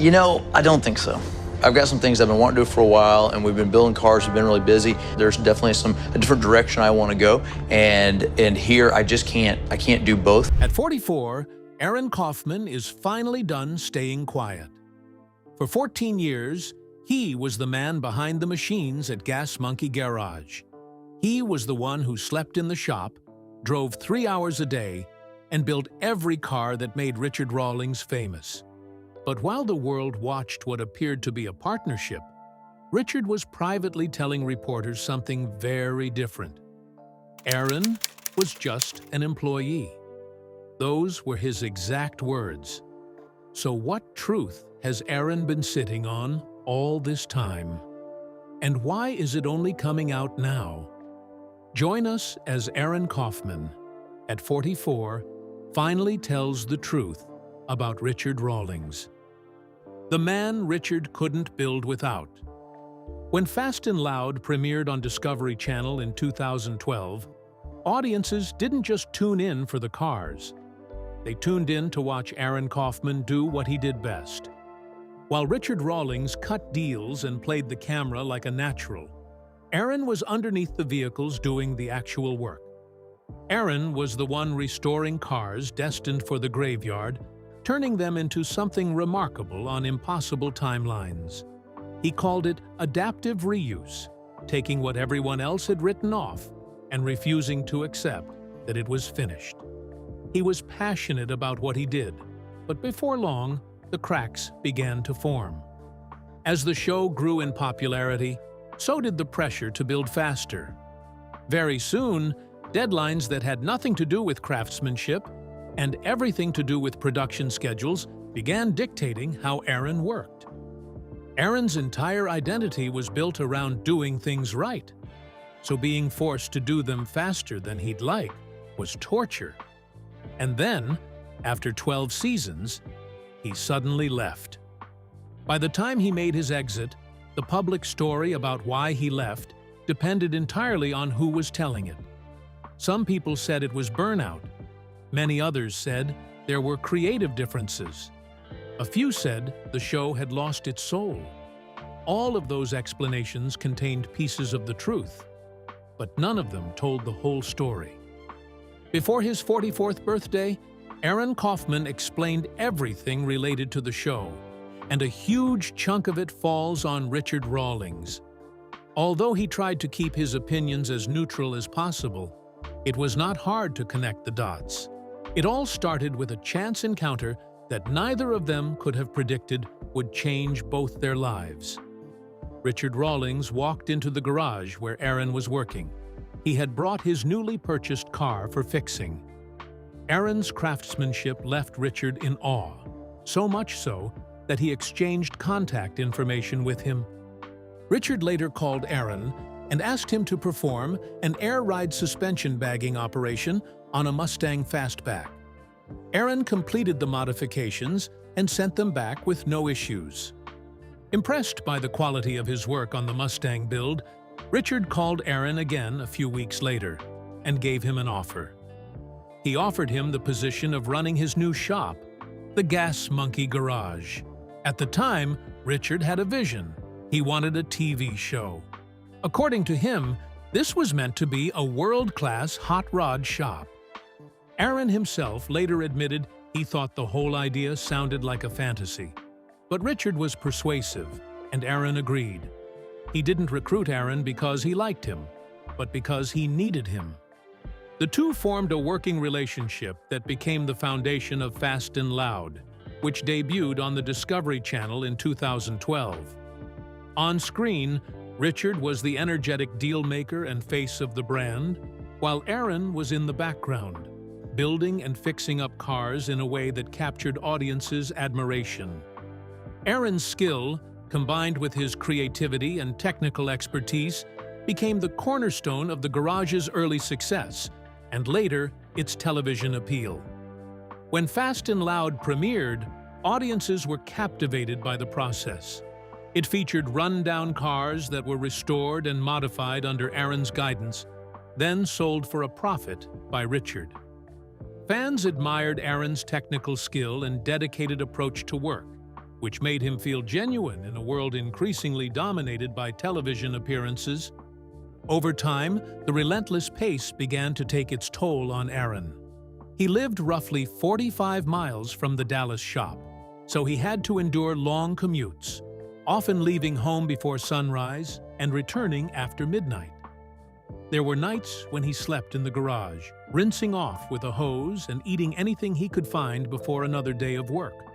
You know, I don't think so. I've got some things I've been wanting to do for a while, and we've been building cars, we've been really busy. There's definitely a different direction I want to go, and here I can't do both. At 44, Aaron Kaufman is finally done staying quiet. For 14 years, he was the man behind the machines at Gas Monkey Garage. He was the one who slept in the shop, drove 3 hours a day, and built every car that made Richard Rawlings famous. But while the world watched what appeared to be a partnership, Richard was privately telling reporters something very different. Aaron was just an employee. Those were his exact words. So what truth has Aaron been sitting on all this time? And why is it only coming out now? Join us as Aaron Kaufman, at 44, finally tells the truth about Richard Rawlings. The man Richard couldn't build without. When Fast and Loud premiered on Discovery Channel in 2012, audiences didn't just tune in for the cars. They tuned in to watch Aaron Kaufman do what he did best. While Richard Rawlings cut deals and played the camera like a natural, Aaron was underneath the vehicles doing the actual work. Aaron was the one restoring cars destined for the graveyard, turning them into something remarkable on impossible timelines. He called it adaptive reuse, taking what everyone else had written off and refusing to accept that it was finished. He was passionate about what he did, but before long, the cracks began to form. As the show grew in popularity, so did the pressure to build faster. Very soon, deadlines that had nothing to do with craftsmanship and everything to do with production schedules began dictating how Aaron worked. Aaron's entire identity was built around doing things right, so being forced to do them faster than he'd like was torture. And then, after 12 seasons, he suddenly left. By the time he made his exit, the public story about why he left depended entirely on who was telling it. Some people said it was burnout. Many others said there were creative differences. A few said the show had lost its soul. All of those explanations contained pieces of the truth, but none of them told the whole story. Before his 44th birthday, Aaron Kaufman explained everything related to the show, and a huge chunk of it falls on Richard Rawlings. Although he tried to keep his opinions as neutral as possible, it was not hard to connect the dots. It all started with a chance encounter that neither of them could have predicted would change both their lives. Richard Rawlings walked into the garage where Aaron was working. He had brought his newly purchased car for fixing. Aaron's craftsmanship left Richard in awe, so much so that he exchanged contact information with him. Richard later called Aaron and asked him to perform an air ride suspension bagging operation on a Mustang Fastback. Aaron completed the modifications and sent them back with no issues. Impressed by the quality of his work on the Mustang build, Richard called Aaron again a few weeks later and gave him an offer. He offered him the position of running his new shop, the Gas Monkey Garage. At the time, Richard had a vision. He wanted a TV show. According to him, this was meant to be a world-class hot rod shop. Aaron himself later admitted he thought the whole idea sounded like a fantasy. But Richard was persuasive, and Aaron agreed. He didn't recruit Aaron because he liked him, but because he needed him. The two formed a working relationship that became the foundation of Fast and Loud, which debuted on the Discovery Channel in 2012. On screen, Richard was the energetic deal-maker and face of the brand, while Aaron was in the background, building and fixing up cars in a way that captured audiences' admiration. Aaron's skill, combined with his creativity and technical expertise, became the cornerstone of the garage's early success, and later, its television appeal. When Fast and Loud premiered, audiences were captivated by the process. It featured run-down cars that were restored and modified under Aaron's guidance, then sold for a profit by Richard. Fans admired Aaron's technical skill and dedicated approach to work, which made him feel genuine in a world increasingly dominated by television appearances. Over time, the relentless pace began to take its toll on Aaron. He lived roughly 45 miles from the Dallas shop, so he had to endure long commutes, often leaving home before sunrise and returning after midnight. There were nights when he slept in the garage, rinsing off with a hose and eating anything he could find before another day of work.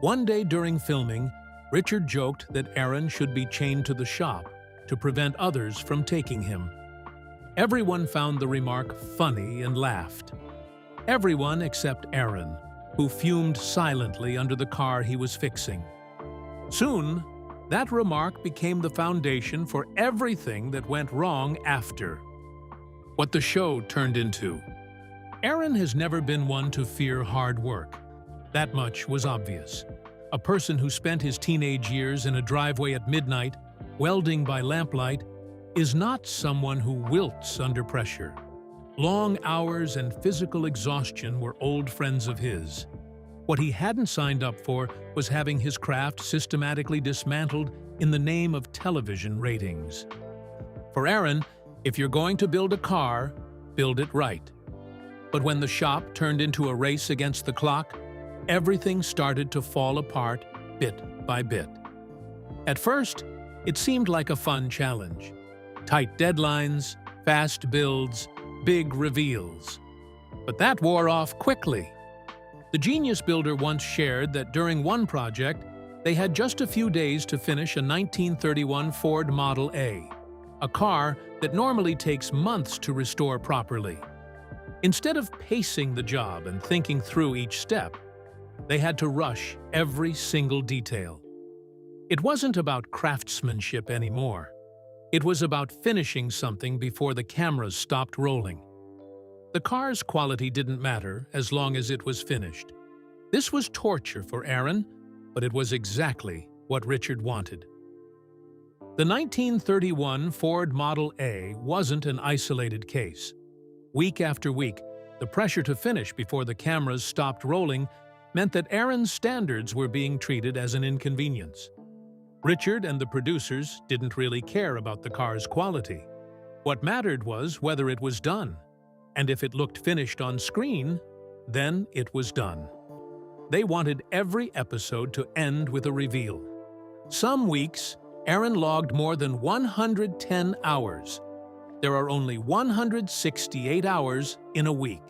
One day during filming, Richard joked that Aaron should be chained to the shop to prevent others from taking him. Everyone found the remark funny and laughed. Everyone except Aaron, who fumed silently under the car he was fixing. Soon, that remark became the foundation for everything that went wrong after. What the show turned into. Aaron has never been one to fear hard work. That much was obvious. A person who spent his teenage years in a driveway at midnight, welding by lamplight, is not someone who wilts under pressure. Long hours and physical exhaustion were old friends of his. What he hadn't signed up for was having his craft systematically dismantled in the name of television ratings. For Aaron, if you're going to build a car, build it right. But when the shop turned into a race against the clock, everything started to fall apart bit by bit. At first, it seemed like a fun challenge. Tight deadlines, fast builds, big reveals. But that wore off quickly. The genius builder once shared that during one project, they had just a few days to finish a 1931 Ford Model A, a car that normally takes months to restore properly. Instead of pacing the job and thinking through each step, they had to rush every single detail. It wasn't about craftsmanship anymore. It was about finishing something before the cameras stopped rolling. The car's quality didn't matter as long as it was finished. This was torture for Aaron, but it was exactly what Richard wanted. The 1931 Ford Model A wasn't an isolated case. Week after week, the pressure to finish before the cameras stopped rolling meant that Aaron's standards were being treated as an inconvenience. Richard and the producers didn't really care about the car's quality. What mattered was whether it was done, and if it looked finished on screen, then it was done. They wanted every episode to end with a reveal. Some weeks, Aaron logged more than 110 hours. There are only 168 hours in a week.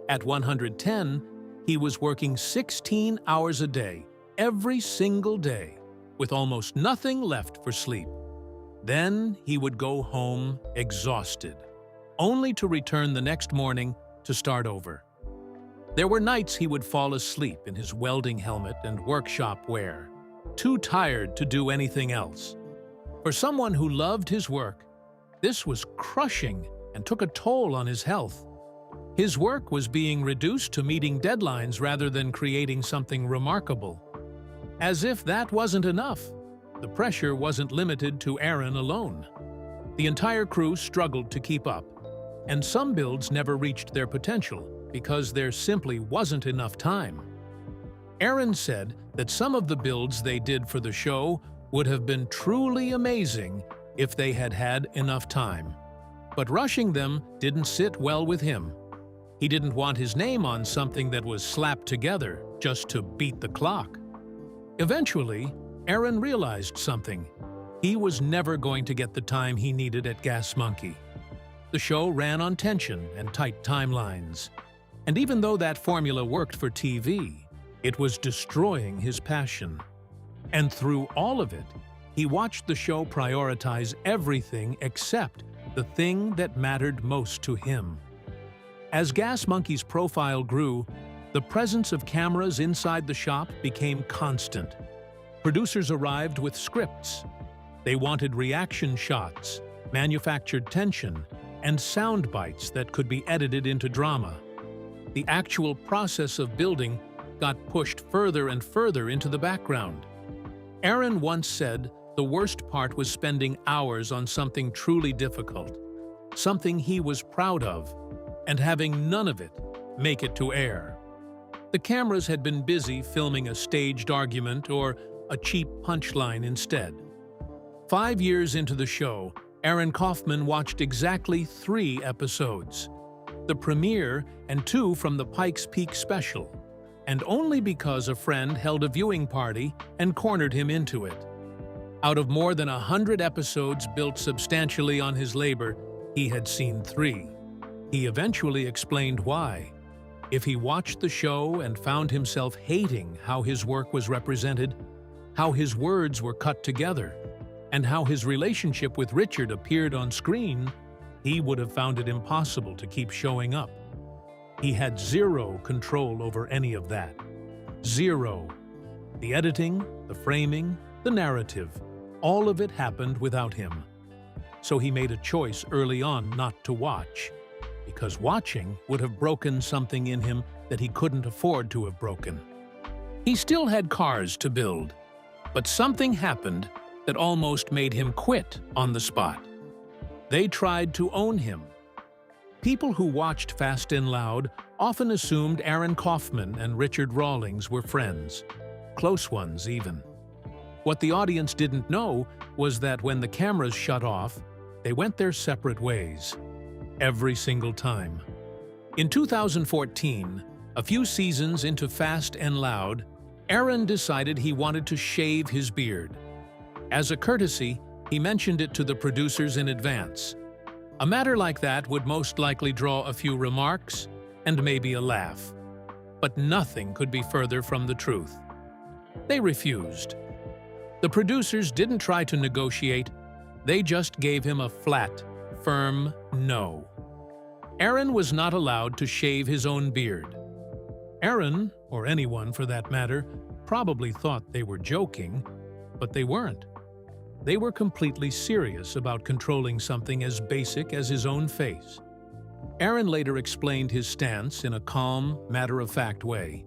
At 110, he was working 16 hours a day, every single day, with almost nothing left for sleep. Then he would go home exhausted, only to return the next morning to start over. There were nights he would fall asleep in his welding helmet and workshop wear, too tired to do anything else. For someone who loved his work, this was crushing and took a toll on his health. His work was being reduced to meeting deadlines rather than creating something remarkable. As if that wasn't enough, the pressure wasn't limited to Aaron alone. The entire crew struggled to keep up, and some builds never reached their potential because there simply wasn't enough time. Aaron said that some of the builds they did for the show would have been truly amazing if they had had enough time. But rushing them didn't sit well with him. He didn't want his name on something that was slapped together just to beat the clock. Eventually, Aaron realized something. He was never going to get the time he needed at Gas Monkey. The show ran on tension and tight timelines. And even though that formula worked for TV, it was destroying his passion. And through all of it, he watched the show prioritize everything except the thing that mattered most to him. As Gas Monkey's profile grew, the presence of cameras inside the shop became constant. Producers arrived with scripts. They wanted reaction shots, manufactured tension, and sound bites that could be edited into drama. The actual process of building got pushed further and further into the background. Aaron once said the worst part was spending hours on something truly difficult, something he was proud of, and having none of it make it to air. The The cameras had been busy filming a staged argument or a cheap punchline instead. 5 years into the show, Aaron Kaufman watched exactly 3 episodes, the premiere and 2 from the Pikes Peak special, and only because a friend held a viewing party and cornered him into it. Out of more than 100 episodes built substantially on his labor, he had seen 3. He eventually explained why. If he watched the show and found himself hating how his work was represented, how his words were cut together, and how his relationship with Richard appeared on screen, he would have found it impossible to keep showing up. He had 0 control over any of that. 0. The editing, the framing, the narrative, all of it happened without him. So he made a choice early on not to watch, because watching would have broken something in him that he couldn't afford to have broken. He still had cars to build, but something happened that almost made him quit on the spot. They tried to own him. People who watched Fast and Loud often assumed Aaron Kaufman and Richard Rawlings were friends, close ones even. What the audience didn't know was that when the cameras shut off, they went their separate ways. Every single time. In 2014, a few seasons into Fast and Loud, Aaron decided he wanted to shave his beard. As a courtesy, he mentioned it to the producers in advance. A matter like that would most likely draw a few remarks and maybe a laugh. But nothing could be further from the truth. They refused. The producers didn't try to negotiate, they just gave him a flat, firm no. Aaron was not allowed to shave his own beard. Aaron, or anyone for that matter, probably thought they were joking, but they weren't. They were completely serious about controlling something as basic as his own face. Aaron later explained his stance in a calm, matter-of-fact way.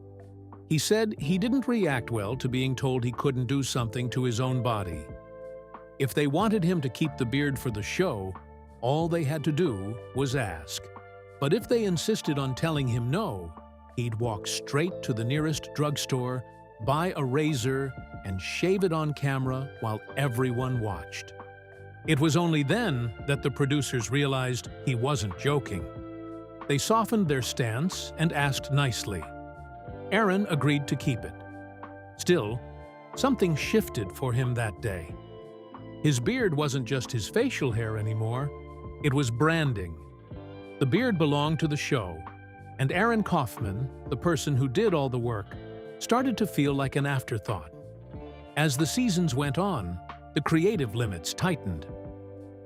He said he didn't react well to being told he couldn't do something to his own body. If they wanted him to keep the beard for the show, all they had to do was ask. But if they insisted on telling him no, he'd walk straight to the nearest drugstore, buy a razor, and shave it on camera while everyone watched. It was only then that the producers realized he wasn't joking. They softened their stance and asked nicely. Aaron agreed to keep it. Still, something shifted for him that day. His beard wasn't just his facial hair anymore, it was branding. The beard belonged to the show, and Aaron Kaufman, the person who did all the work, started to feel like an afterthought. As the seasons went on, the creative limits tightened.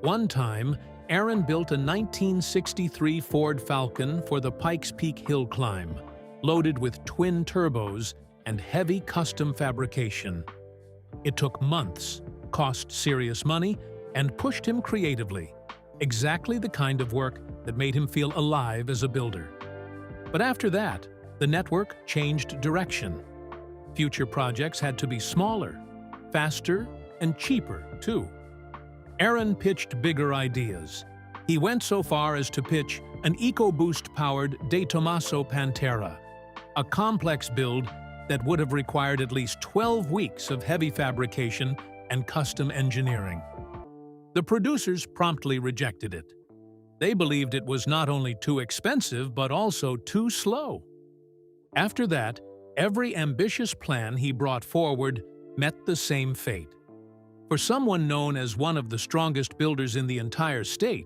One time, Aaron built a 1963 Ford Falcon for the Pikes Peak hill climb, loaded with twin turbos and heavy custom fabrication. It took months, cost serious money, and pushed him creatively, exactly the kind of work that made him feel alive as a builder. But after that, the network changed direction. Future projects had to be smaller, faster, and cheaper, too. Aaron pitched bigger ideas. He went so far as to pitch an EcoBoost-powered De Tomaso Pantera, a complex build that would have required at least 12 weeks of heavy fabrication and custom engineering. The producers promptly rejected it. They believed it was not only too expensive but also too slow. After that, every ambitious plan he brought forward met the same fate. For someone known as one of the strongest builders in the entire state,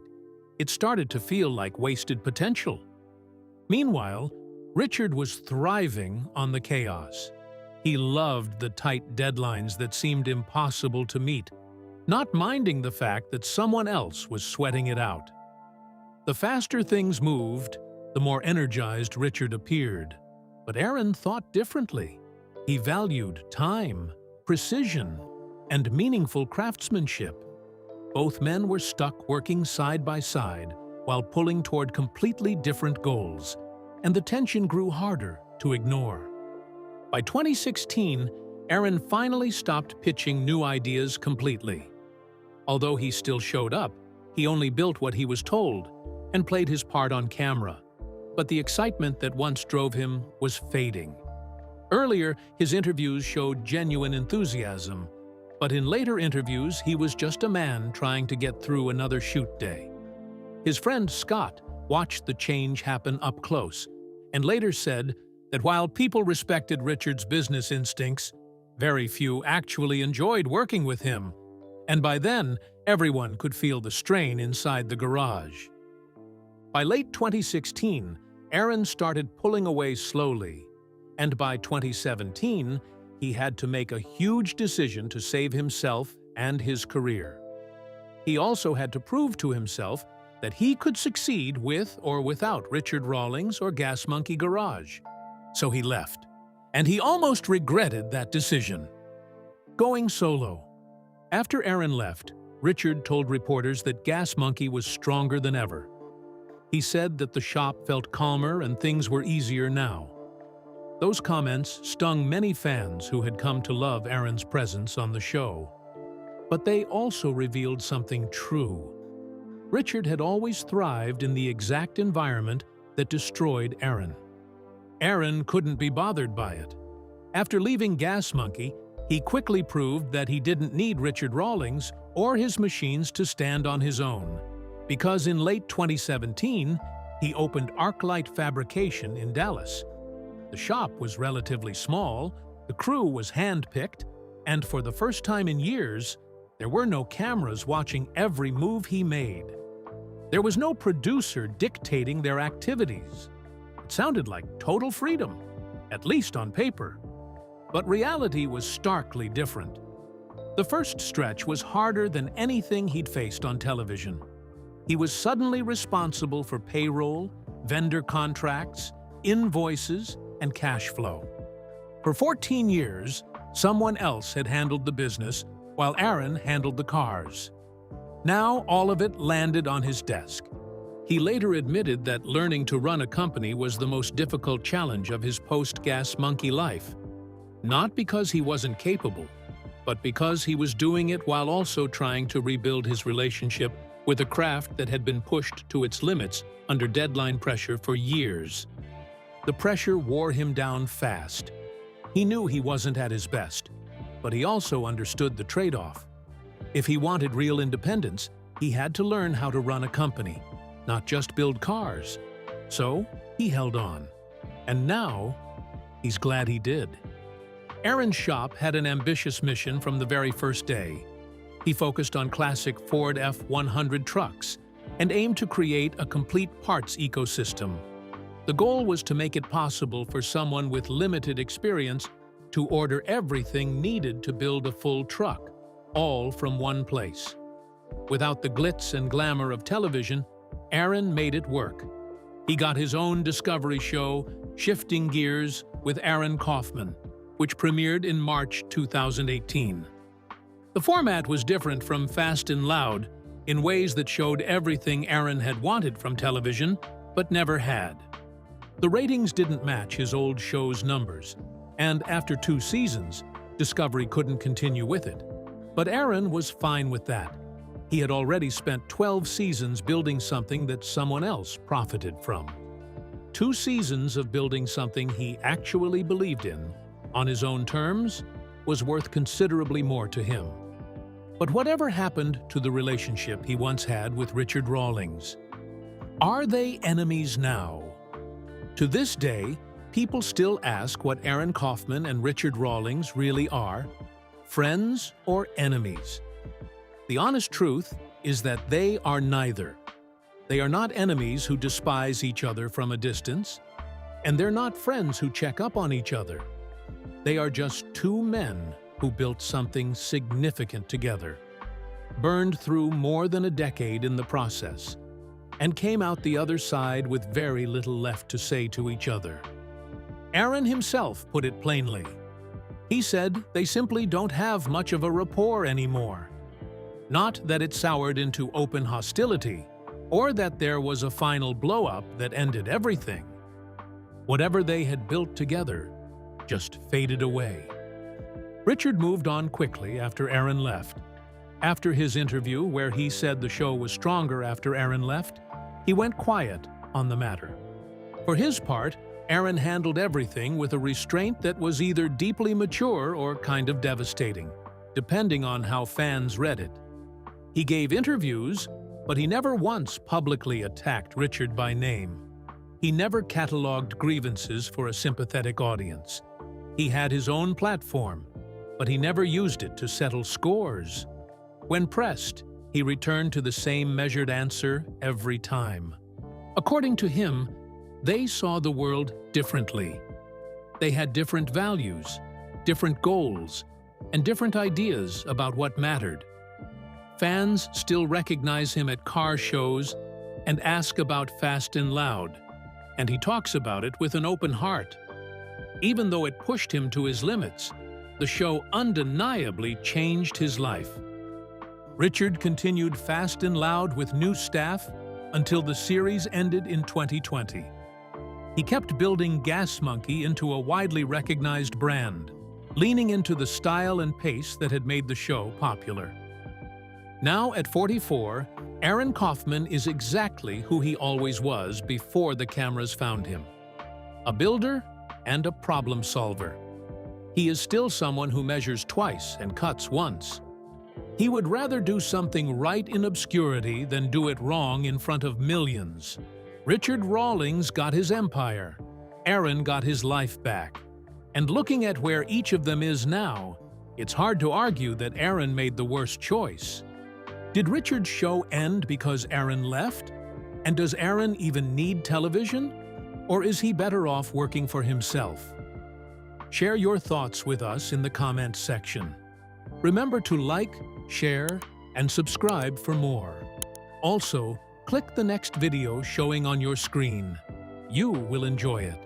it started to feel like wasted potential. Meanwhile, Richard was thriving on the chaos. He loved the tight deadlines that seemed impossible to meet, not minding the fact that someone else was sweating it out. The faster things moved, the more energized Richard appeared. But Aaron thought differently. He valued time, precision, and meaningful craftsmanship. Both men were stuck working side by side while pulling toward completely different goals, and the tension grew harder to ignore. By 2016, Aaron finally stopped pitching new ideas completely. Although he still showed up, he only built what he was told and played his part on camera. But the excitement that once drove him was fading. Earlier, his interviews showed genuine enthusiasm, but in later interviews, he was just a man trying to get through another shoot day. His friend Scott watched the change happen up close and later said that while people respected Richard's business instincts, very few actually enjoyed working with him, and by then, everyone could feel the strain inside the garage. By late 2016, Aaron started pulling away slowly, and by 2017, he had to make a huge decision to save himself and his career. He also had to prove to himself that he could succeed with or without Richard Rawlings or Gas Monkey Garage. So he left, and he almost regretted that decision. Going solo. After Aaron left, Richard told reporters that Gas Monkey was stronger than ever. He said that the shop felt calmer and things were easier now. Those comments stung many fans who had come to love Aaron's presence on the show. But they also revealed something true. Richard had always thrived in the exact environment that destroyed Aaron. Aaron couldn't be bothered by it. After leaving Gas Monkey, he quickly proved that he didn't need Richard Rawlings or his machines to stand on his own, because in late 2017, he opened ArcLight Fabrication in Dallas. The shop was relatively small, the crew was hand-picked, and for the first time in years, there were no cameras watching every move he made. There was no producer dictating their activities. It sounded like total freedom, at least on paper. But reality was starkly different. The first stretch was harder than anything he'd faced on television. He was suddenly responsible for payroll, vendor contracts, invoices, and cash flow. For 14 years, someone else had handled the business while Aaron handled the cars. Now all of it landed on his desk. He later admitted that learning to run a company was the most difficult challenge of his post-Gas Monkey life. Not because he wasn't capable, but because he was doing it while also trying to rebuild his relationship with a craft that had been pushed to its limits under deadline pressure for years. The pressure wore him down fast. He knew he wasn't at his best, but he also understood the trade-off. If he wanted real independence, he had to learn how to run a company, not just build cars. So he held on. And now, he's glad he did. Aaron's shop had an ambitious mission from the very first day. He focused on classic Ford F-100 trucks and aimed to create a complete parts ecosystem. The goal was to make it possible for someone with limited experience to order everything needed to build a full truck, all from one place. Without the glitz and glamour of television, Aaron made it work. He got his own discovery show, Shifting Gears with Aaron Kaufman, which premiered in March 2018. The format was different from Fast and Loud in ways that showed everything Aaron had wanted from television, but never had. The ratings didn't match his old show's numbers, and after 2 seasons, Discovery couldn't continue with it. But Aaron was fine with that. He had already spent 12 seasons building something that someone else profited from. 2 seasons of building something he actually believed in, on his own terms, was worth considerably more to him. But whatever happened to the relationship he once had with Richard Rawlings? Are they enemies now? To this day, people still ask what Aaron Kaufman and Richard Rawlings really are, friends or enemies. The honest truth is that they are neither. They are not enemies who despise each other from a distance, and they're not friends who check up on each other. They are just 2 men who built something significant together, burned through more than a decade in the process, and came out the other side with very little left to say to each other. Aaron himself put it plainly. He said they simply don't have much of a rapport anymore. Not that it soured into open hostility, or that there was a final blow-up that ended everything. Whatever they had built together just faded away. Richard moved on quickly after Aaron left. After his interview, where he said the show was stronger after Aaron left, he went quiet on the matter. For his part, Aaron handled everything with a restraint that was either deeply mature or kind of devastating, depending on how fans read it. He gave interviews, but he never once publicly attacked Richard by name. He never cataloged grievances for a sympathetic audience. He had his own platform, but he never used it to settle scores. When pressed, he returned to the same measured answer every time. According to him, they saw the world differently. They had different values, different goals, and different ideas about what mattered. Fans still recognize him at car shows and ask about Fast and Loud, and he talks about it with an open heart. Even though it pushed him to his limits, the show undeniably changed his life. Richard continued Fast and Loud with new staff until the series ended in 2020. He kept building Gas Monkey into a widely recognized brand, leaning into the style and pace that had made the show popular. Now at 44, Aaron Kaufman is exactly who he always was before the cameras found him: a builder and a problem solver. He is still someone who measures twice and cuts once. He would rather do something right in obscurity than do it wrong in front of millions. Richard Rawlings got his empire. Aaron got his life back. And looking at where each of them is now, it's hard to argue that Aaron made the worst choice. Did Richard's show end because Aaron left? And does Aaron even need television? Or is he better off working for himself? Share your thoughts with us in the comments section. Remember to like, share, and subscribe for more. Also, click the next video showing on your screen. You will enjoy it.